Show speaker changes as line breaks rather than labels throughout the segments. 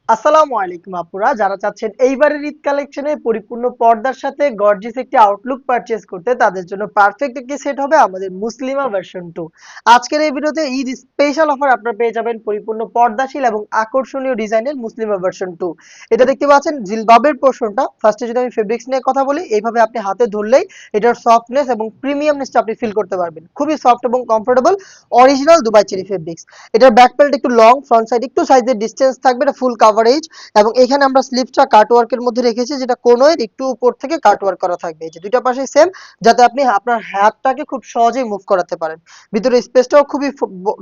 আসসালামু আলাইকুম আপুরা, যারা চাচ্ছেন এইবারের ঈদ কালেকশনে পরিপূর্ণ পর্দার সাথে গর্জিয়াস একটি আউটলুক পারচেজ করতে, তাদের জন্য পারফেক্ট একটি সেট হবে আমাদের মুসলিমা ভার্সন 2। আজকের এই ভিডিওতে ঈদ স্পেশাল অফার আপনারা পেয়ে যাবেন পরিপূর্ণ পর্দাশীল এবং আকর্ষণীয় ডিজাইনের মুসলিমা ভার্সন 2। এটা দেখতে পাচ্ছেন জিলবাবের পোর্শনটা। ফার্স্টে যদি আমি ফেব্রিক্স নিয়ে কথা বলি, এইভাবে আপনি হাতে ধরলেই এটার সফটনেস এবং প্রিমিয়ামনেসটা আপনি ফিল করতে পারবেন। খুবই সফট এবং comfortable, original Dubai cherry fabrics. এটার ব্যাক প্যানেল একটু লং, ফ্রন্ট সাইড একটু সাইজের ডিসটেন্স থাকবে, এটা ফুল কাভারেজ। এবং এখানে আমরা স্লিভসটা কাট ওয়ার্কের মধ্যে রেখেছি, যেটা কোনোর একটু উপর থেকে কাট ওয়ার্ক করা থাকবে। এই যে দুইটা পাশে সেম, যাতে আপনি আপনার হাতটাকে খুব সহজেই মুভ করাতে পারেন। ভিতরে স্পেসটাও খুবই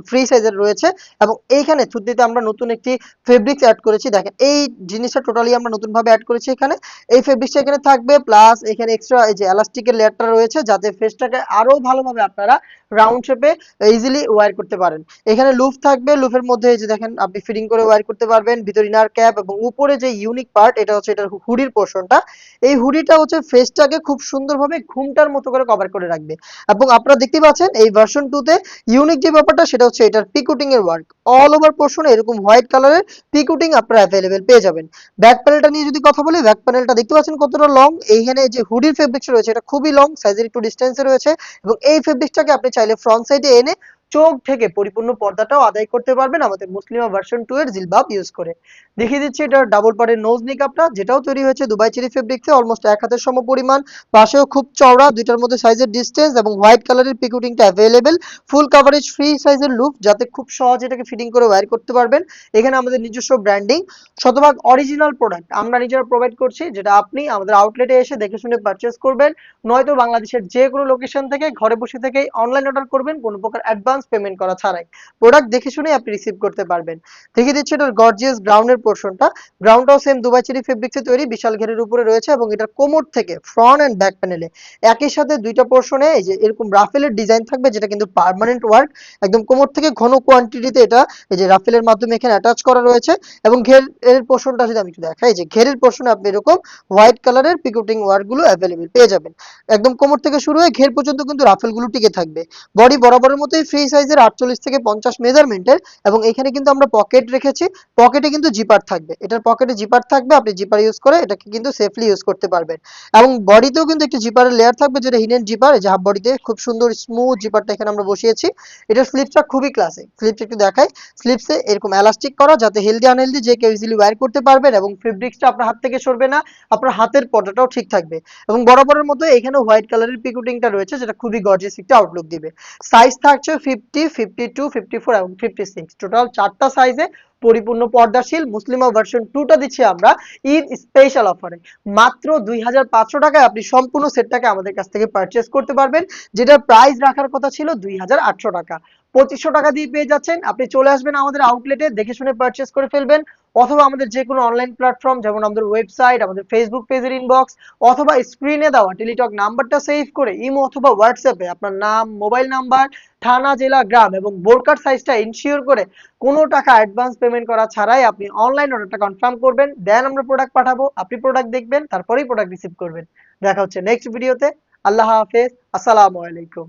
ফ্রি সাইজের রয়েছে। এবং এইখানে থুতনিতে আমরা নতুন একটি ফেব্রিক্স অ্যাড করেছি। দেখেন এই জিনিসটা টোটালি আমরা নতুন ভাবে অ্যাড করেছি। এখানে এই ফেব্রিক্সটা এখানে থাকবে, প্লাস এখানে এক্সট্রা এই যে এলাস্টিকের লেয়ারটা রয়েছে, যাতে ফেসটাকে আরো ভালোভাবে আপনারা রাউন্ড শেপে ইজিলি ওয়্যার করতে পারেন। এখানে লুফ থাকবে, লুফের মধ্যে এই যে দেখেন আপনি ফিটিং করে ওয়্যার করতে পারবেন। ভিতর ইনার ক্যাপ এবং উপরে যে ইউনিক পার্ট, এটা হচ্ছে এটার হুডির পোর্শনটা। এই হুডিটা হচ্ছে ফেসটাকে খুব সুন্দরভাবে ঘুমটার মতো করে কভার করে রাখবে। এবং আপনারা দেখতে পাচ্ছেন এই ভার্সন 2 তে ইউনিক যে ব্যাপারটা, সেটা হচ্ছে এটার পিকুটিং এর ওয়ার্ক। অল ওভার পোর্শনে এরকম হোয়াইট কালারের পিকুটিং আপনারা অ্যাভেলেবেল পেয়ে যাবেন। ব্যাক প্যানেলটা নিয়ে যদি কথা বলি, ব্যাক প্যানেলটা দেখতে পাচ্ছেন কতটা লং। এইখানে যে হুডির ফেব্রিক্স রয়েছে, এটা খুবই লং, সাইজের একটু ডিস্টেন্সে রয়েছে। এবং এই ফেব্রিক্সটাকে আপনি চাইলে ফ্রন্ট সাইডে এনে চোখ থেকে পরিপূর্ণ পর্দাটাও আদায় করতে পারবেন আমাদের মুসলিমা ভার্সন 2 এর জিলবাব ইউজ করে। দেখিয়ে দিচ্ছি এটার ডাবল পাড়ের নোজ নিকাপটা, যেটাও তৈরি হয়েছে দুবাই চেরি ফেব্রিক্সে, অলমোস্ট এক হাতের সম পরিমাণ। পাশেও খুব চওড়া, দুইটার মধ্যে সাইজের ডিসটেন্স এবং হোয়াইট কালারের পিকুটিংটা অ্যাভেলেবেল। ফুল কাভারেজ ফ্রি সাইজের লুপ, যাতে খুব সহজে এটাকে ফিটিং করে ওয়্যার করতে পারবেন। এখানে আমাদের নিজস্ব ব্র্যান্ডিং, শতভাগ অরিজিনাল প্রোডাক্ট আমরা নিজেরা প্রোভাইড করছি, যেটা আপনি আমাদের আউটলেটে এসে দেখে শুনে পারচেজ করবেন। নয়তো বাংলাদেশের যে কোনো লোকেশন থেকে ঘরে বসে থেকেই অনলাইন অর্ডার করবেন, কোনো প্রকার অ্যাডভান্স পেমেন্ট করা ছাড়াই। প্রোডাক্ট দেখে শুনে আপনি রিসিভ করতে পারবেন। দেখিয়ে দিচ্ছি এটার গর্জিয়াস গ্রাউন্ডের পোর্শনটা। গ্রাউন্ডটাও সেম দুবাই চেরি ফেব্রিক্সে তৈরি, বিশাল ঘেরের উপরে রয়েছে। এবং এটার কোমর থেকে ফ্রন্ট এন্ড ব্যাক প্যানেলে একই সাথে দুইটা পোর্শনে এই যে এরকম রাফেলের ডিজাইন থাকবে, যেটা কিন্তু পার্মানেন্ট ওয়ার্ক। একদম কোমর থেকে ঘন কোয়ান্টিটিতে এটা এই যে রাফেলের মাধ্যমে এখানে অ্যাটাচ করা রয়েছে। এবং ঘেরের পোর্শনটা যদি আমি একটু দেখাই, যে ঘেরের পোর্শনে আপনি এরকম হোয়াইট কালারের পিকুটিং ওয়ার্ক গুলো অ্যাভেলেবেল পেয়ে যাবেন। একদম কোমর থেকে শুরু হয়ে ঘের পর্যন্ত কিন্তু রাফেল গুলো টিকে থাকবে। বডি বরাবরের মতোই ফ্রি সাইজের 48 থেকে 50 মেজারমেন্টের। এবং এখানে কিন্তু আমরা পকেট রেখেছি, পকেটে কিন্তু জিপার থাকবে। এটার পকেটে জিপার থাকবে, আপনি জিপার ইউজ করে এটাকে কিন্তু সেফলি ইউজ করতে পারবেন। এবং বডিতেও কিন্তু একটি জিপারের লেয়ার থাকবে, যেটা হিডেন জিপার। এই যে হাফ বডিতে খুব সুন্দর স্মুথ জিপারটা এখানে আমরা বসিয়েছি। এটার স্লিপসটা খুবই ক্লাসিক, স্লিপস একটু দেখাই। স্লিপসে এরকম এলাস্টিক করা, যাতে হেলদি আনহেলদি যে কেউ ইজিলি ওয়্যার করতে পারবেন। এবং ফেব্রিক্সটা আপনার হাত থেকে সরবে না, আপনার হাতের পর্দাটাও ঠিক থাকবে। এবং বরাবরের মতো এখানে হোয়াইট কালারের পিকুটিংটা রয়েছে, যেটা খুবই গর্জিয়াস একটা আউটলুক দিবে। সাইজ থাকছে 50, 52, 54 এবং 56। টোটাল 4টা সাইজে পরিপূর্ণ পর্দাশীল মুসলিমা ভার্সন 2টা দিচ্ছি আমরা ঈদ স্পেশাল অফারে। মাত্র 2500 টাকায় আপনি সম্পূর্ণ সেটটাকে আমাদের কাছ থেকে পারচেজ করতে পারবেন, যেটার প্রাইস রাখার কথা ছিল 2800 টাকা। 2500 টাকা দিয়ে পেয়ে যাচ্ছেন। আপনি চলে আসবেন আমাদের আউটলেটে, দেখে শুনে পারচেজ করে ফেলবেন। অথবা আমাদের যে কোনো অনলাইন প্ল্যাটফর্ম, যেমন আমাদের ওয়েবসাইট, আমাদের ফেসবুক পেজের ইনবক্স, অথবা স্ক্রিনে দেওয়া টেলিটক নাম্বারটা সেভ করে ইমো অথবা হোয়াটসঅ্যাপে আপনার নাম, মোবাইল নাম্বার, থানা, জেলা, গ্রাম এবং ভোট কার্ড সাইজটা ইনশিওর করে কোনো টাকা অ্যাডভান্স পেমেন্ট করা ছাড়াই আপনি অনলাইন অর্ডারটা কনফার্ম করবেন। দেন আমরা প্রোডাক্ট পাঠাবো, আপনি প্রোডাক্ট দেখবেন, তারপরেই প্রোডাক্ট রিসিভ করবেন। দেখা হচ্ছে নেক্সট ভিডিওতে। আল্লাহ হাফেজ, আসসালামু আলাইকুম।